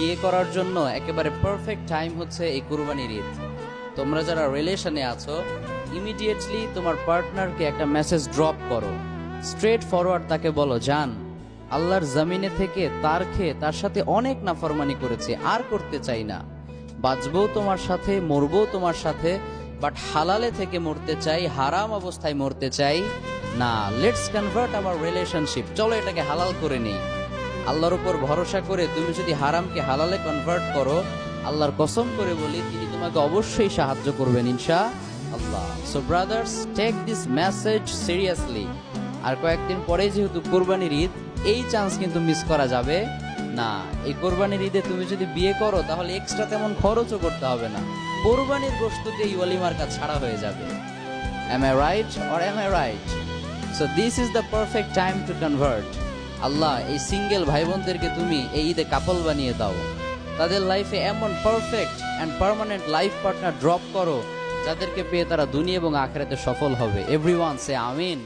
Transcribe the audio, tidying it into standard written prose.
বিয়ে করার জন্য একেবারে পারফেক্ট টাইম হচ্ছে এই কুরবানির ঈদ। তোমরা যারা রিলেশনে আছো, ইমিডিয়েটলি তোমার পার্টনারকে একটা মেসেজ ড্রপ করো, স্ট্রেট ফরওয়ার্ড তাকে বলো, জান, আল্লাহর জমিনে থেকে তার খেয়ে তার সাথে অনেক নাফরমানি করেছে, আর করতে চাই না। বাঁচবো তোমার সাথে, মরবো তোমার সাথে, বাট হালালে থেকে মরতে চাই, হারাম অবস্থায় মরতে চাই না। লেটস কনভার্ট আওয়ার রিলেশনশিপ, চলো এটাকে হালাল করে নেই। আল্লাহর উপর ভরসা করে তুমি যদি হারামকে হালালে কনভার্ট করো, আল্লাহর কসম করে বলি তিনি তোমাকে অবশ্যই সাহায্য করবেন ইনশাআল্লাহ। So brothers, take this message seriously. আর কয়েকদিন পরে যেহেতু কোরবানির ঈদ, এই চান্স কিন্তু মিস করা যাবে না। এই কোরবানির ঈদে তুমি যদি বিয়ে করো তাহলে এক্সট্রা তেমন খরচও করতে হবে না, কোরবানির গোশততেই ওয়ালিমার কাজ ছাড়া হয়ে যাবে। Am I right or am I right? So this is the perfect time to convert. আল্লাহ এই সিঙ্গেল ভাই বোনদেরকে তুমি এই ঈদে কাপল বানিয়ে দাও, তাদের লাইফে এমন perfect and permanent life partner drop করো যাদেরকে পেয়ে তারা দুনিয়া এবং আখিরাতে সফল হবে। এভরিওয়ান সে আমিন।